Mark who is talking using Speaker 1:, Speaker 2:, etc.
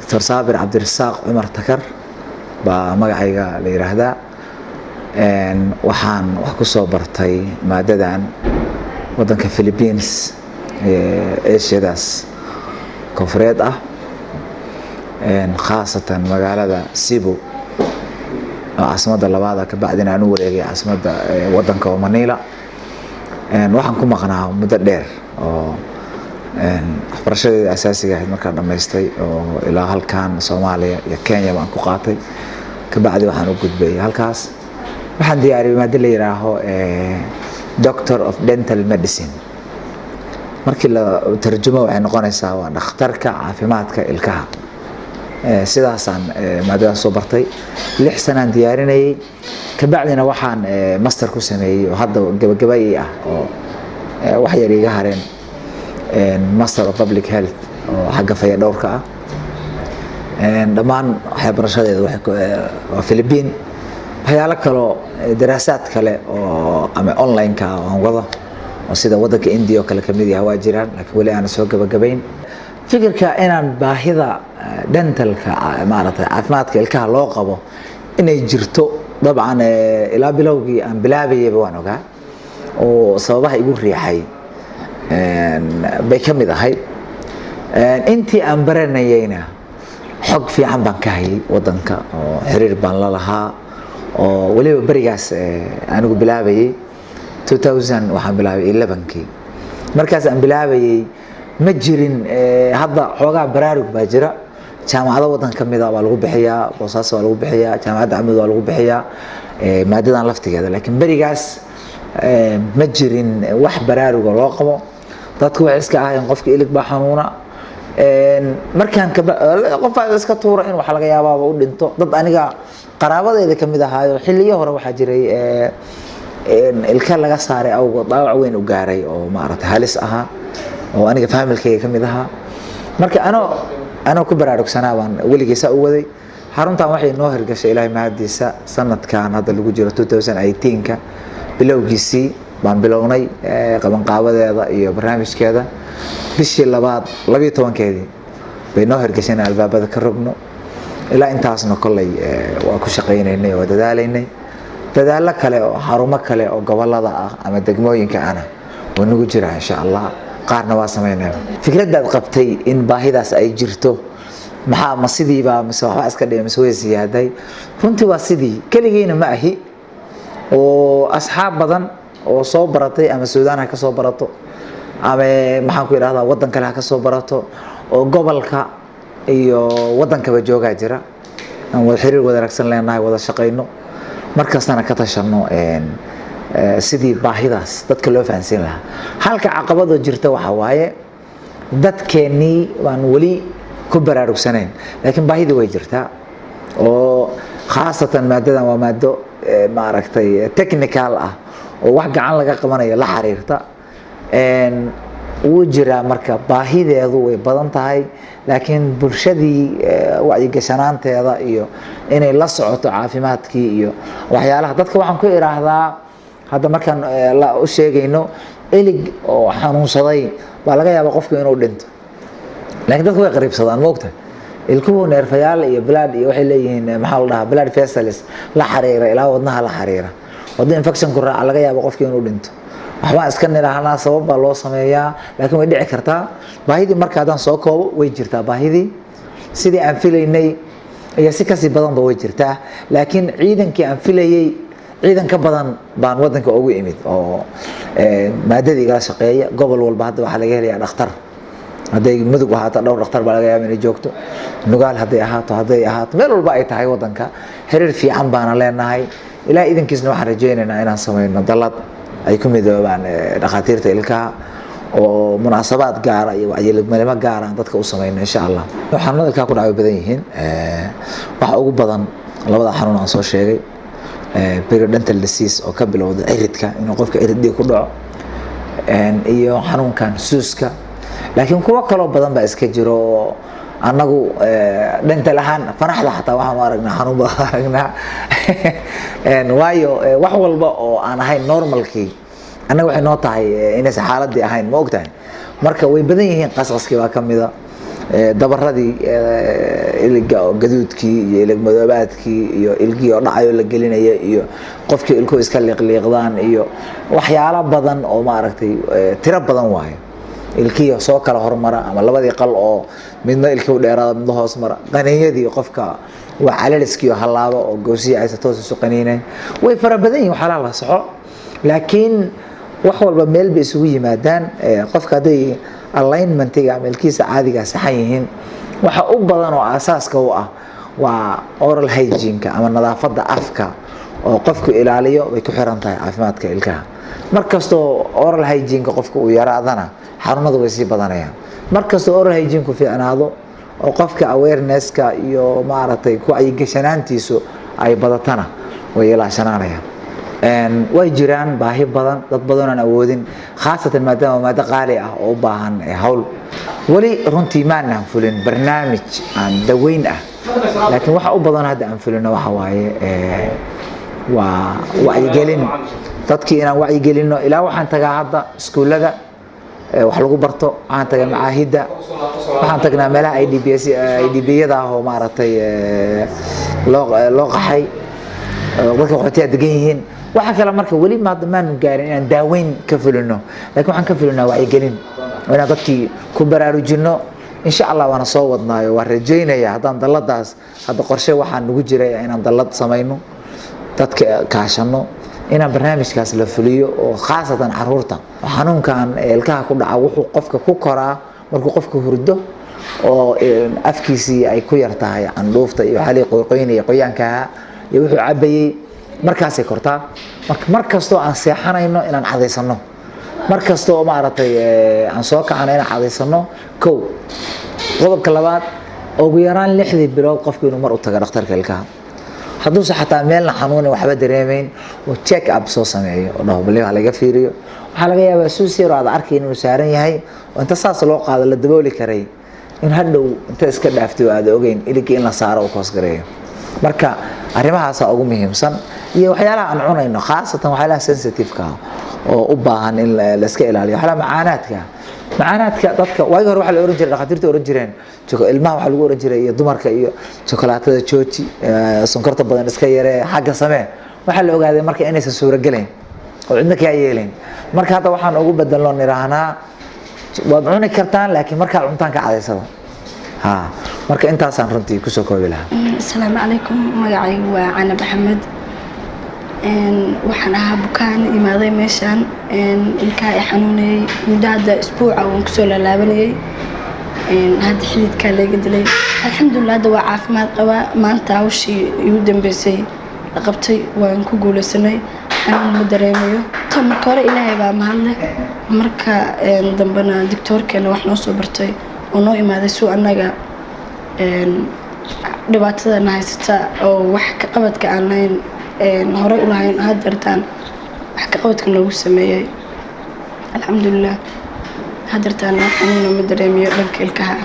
Speaker 1: دكتور صابر عبد الرزاق عمر تكر magacayga la yiraahdaa waxaan wax ku soo bartay maadadan wadanka Philippines Asiadaas koonfureed ah khaasatan magaalada Cebu caasimada labaad ka bacdina aan u wareegay caasimada wadanka Manila waxaan ku maqnaa muddo dheer oo waxbarashadii asaasiga ahayd markaan dhameystay oo ilaa halkan Soomaaliya iyo Kenya baan ku qaatay ka bacdi waxaan u gudbay halkaas waxaan diyaariyay maadada la yiraahdo Doctor of Dental Medicine markii la tarjumo waxay noqonaysaa waa dhakhtarka caafimaadka ilkaha sidaasaan maadada soo bartay 6 sanaan diyaarinayay ka bacdina waxaan master ku sameeyay oo hadda gabagabay ah oo wax yar iga hareen Master of Public Health oo xagga fayadhowrka ah dhamaan waxbarashadeedu waa Philippines waxyaalo kale daraasaad kale oo ama online ka aan wada oo sida wadanka India kale kamid yahay waa jiraan laakiin wali aan soo gabagabayn fikirka inaan baahida dentalka maaragtay caafimaadka ilkaha loo qabo inay jirto dabcan ilaa bilowgii aan bilaabayay waan ogaa oo sababaha igu riixay bay kamid ahay intii aan baranayayna xog fiican baan ka hayay wadanka oo xiriir baan la lahaa oo waliba barigaas anigu bilaabayay 2000 waxaan bilaabay 11kii markaas aan bilaabayay ma jirin hadda xoogaa baraarug baa jira jaamacada wadanka kamid ah waa lagu bixiyaa boosaas waa lagu bixiyaa jaamacada Ahmed waa lagu bixiyaa maadadan laftigeeda laakiin barigaas ma jirin wax baraarug loo qabo dadku wax iska ahayn qofka ilig baa xanuuna markaan qof iska tuuro in wax laga yaabo u dhinto dad aniga qaraabadeeda kamid ahaayo xilliyo hore waxa jiray ilka laga saaray awgo dhaawac weyn u gaaray oo maaragtay halis aha oo aniga familkayga kamid aha marka ana ku baraarugsanaa baan waligiisa u waday xaruntan waxay noo hirgashay Ilaahay mahadiisa sanadkan hadda lagu jiro 2018ka bilowgiisii baan bilownay qaban qaabadeeda iyo barnaamijkeeda bishii labaad 12keedii bay noo hirgashay albaabada ka rogno ilaa intaasna kollay waa ku shaqeynaynay oo dadaalaynay dadaalo kale oo xarumo kale oo gobolada ah ama degmooyinka ana oo nagu jira insha Allah qaarna waa sameynaa fikradaad qabtay in baahidaas ay jirto maxaa ma sidiiba mise waxa iska dhimayso way siyaaday runtii waa sidii kaligeena ma ahi oo asxaab badan oo soo baratay ama Suudaan ka soo barato ama maxaan ku yiraahdaa wadan kale ka soo barato oo gobolka iyo wadankaba jooga jira aan wada xiriir wada raagsan leenahay wada shaqeyno markaasna ka tashano sidii baahidaas dadka loo fahansin lahaa halka caqabado jirta waxa waaye dadkeeni waan wali ku baraarugsanayn laakiin baahida way jirtaa oo khaasatan maadadan waa maado maaragtay technical ah oo wax gacan laga qabanayo la xiriirta uu jira marka baahideedu way badan tahay laakiin bulshadii wacyi gashanaanteeda iyo inay la socoto caafimaadkii iyo waxyaalaha dadka waxaan ku iraahdaa hadda markaan la u sheegayno ilig oo xanuunsaday baa laga yaabaa qofku inuu dhinto laakiin dadku way qariibsadaan moogta ilkuhu neerfayaal iyo blood iyo waxay leeyihiin maxaa la dhahaa blood vessels la xiriira ilaa wadnaha la xiriira wadna infection ku raaca laga yaabo qofku inuu dhinto waxba iska niraahna sabab baa loo sameeyaa laakiin way dhici kartaa baahidii marka hadaan soo koobo way jirtaa baahidii sidii aan filaynay iyo si kasi badan ba way jirtaa laakiin ciidankii aan filayay ciidan ka badan baan wadanka ugu imid oo maadadii iga shaqeeya gobol walba hadda waxa laga helayaa dhakhtar haday mudug ahaato dhowr dhakhtar baa laga yaabaa inay joogto nugaal haday ahaato meel walba ay tahay wadanka xiriir fiican baan leenahay ilaa idankiisna waxaan rajeynaynaa inaan sameeyno dalad ay ku midoobaan dhaqaatiirta ilkaha oo munaasabaad gaar ah iyo wacyigelin gaar ah dadka u sameeyno insha Allah waxaan ilkaha ku dhacay badan yihiin waxa ugu badan labada xanuun aan soo sheegay periodontal disease oo ka bilowda ciridka inuu qofka ciridii ku dhaco iyo xanuunkan suuska laakiin kuwa kale badan ba iska jiro anagu dental ahaan faraxda xataa waxaan aragnaa xanuun baa aragnaa waayo wax walba oo aan ahayn normalkii anaga waxay noo tahay inay xaaladii ahayn ma ogtahay marka way badan yihiin qasqaskii waa kamida dabaradii ilga gaduudkii iyo ilig madoobaadkii iyo ilgii oo dhacayo la gelinaya iyo qofkii ilku iska liiqliiqdaan iyo waxyaalo badan oo maaragtay tiro badan waaye ilkii soo kala hormara ama labadii qal oo midna ilkii u dheeraada midna hoos mara qaniinyadii qofka waa calaliskii halaabo oo goosiya ay toos isu qaniinay way fara badan yihiin waxa la saxo laakiin wax walba meel bay isugu yimaadaan qofka haday alignmentiga ama ilkiisa caadiga saxan yihiin waxa u badan oo asaaska u ah waa oral hygiene ama nadaafada afka oo qofku ilaaliyo way ku xiran tahay caafimaadka ilkaha markastoo oral hygiene qofku uu yaraadana xarunadu way sii badanayaan markastoo oral hygiene ku fiicnaado oo qofka awareness-ka iyo maaragtay ku ay gashanaantiisu ay badatana way ilaashanaanayaan way jiraan baahi badan dad badan aan awoodin khaasatan maadaama maada qaali ah oo u baahan hawl wali runtii maana fulin barnaamij aan daweyn ah laakiin waxa u badan hadda aan fulino waxa waaye waa wacyigelin dadkii inaan wacyigelino ilaa waxaan tagaa hadda iskuulada wax lagu barto waxaan tagaa macaahidda waxaan tagnaa meelaha IDB-yada ah oo maaragtay loo qaxay dadka qaxootiga degan yihiin waxa kale marka wali maadamaan gaarin inaan daaweyn ka fulino laakiin waxaan ka fulinaa wacyigelin inaan dadkii ku baraarujino insha Allah waana soo wadnaayo waan rajaynayaa haddaan dalladaas hadda qorshe waxaan nagu jiray inaan dallad samayno dadka kaashano inaan barnaamijkaas la fuliyo oo khaasatan caruurta xanuunkan ilkaha ku dhaca wuxuu qofka ku koraa markuu qofka hurdo oo afkiisii ay ku yartahay candhuufta iyo xalii qoyqoynaya qoyaanka iyo wuxuu cabayay markaasay kortaa markastoo aan seexanayno inaan cadaysano markastoo maaragtay aan soo kacano inaan cadaysano kow qodobka labaad ugu yaraan 6 bilood qofku inuu mar u tago dhakhtarka ilkaha hadduu xataa meelna xanuun waxba dareemeyn oo check up soo sameeyo oo dhaho laga fiiriyo waxa laga yaabaa suusiir aad arkay inuu saaran yahay oo inta saas loo qaado la dabooli karay in hadhow inta iska dhaafto aad ogeyn iligi in la saaro oo koos gareeyo marka arrimahaas ugu muhiimsan iyo waxyaalaha aan cunayno khaasatan waxyaalaha sensitive-ka oo u baahan in la iska ilaaliyo waxyaalaha macaanaadka dadka waagi hore waxa la oran jiray dhaqaatiirta oran jireen ilmaha waxa lagu oran jiray iyo dumarka iyo chocolate jooji sonkorta badan iska yaree xagga samee waxa la ogaaday marka inaysan suura galeyn oo cidna ka yeeleen marka hadda waxaan ugu bedelno niraahna waad cuni kartaan laakiin marka cuntaan ka cadaysado marka intaasaan runtii ku soo koobi lahaa
Speaker 2: assalaamu calaykum magacaygu waa Cana Maxamed waxaan ahaa bukaan imaaday meeshaan ilkaha ay xanuunayay muddo hadda isbuuca waan kusoo laalaabanayay hadda xididkaa laga dilay alxamdulilah hadda waa caafimaad qabaa maanta hawshii igu dambeysay la qabtay waan ku guulaysanay xanuun ma dareemayo tan marka hore ilaahay baa mahadle marka dambena doctorkeena wax noo soo bartay oo noo imaaday suu annaga dhibaatadana haysata oo wax ka qabadka aan lahayn horey u lahayn hadartaan wax ka qabadka noogu sameeyay alxamdulilah hadartaan xanuun ma dareemayo dhanka ilkaha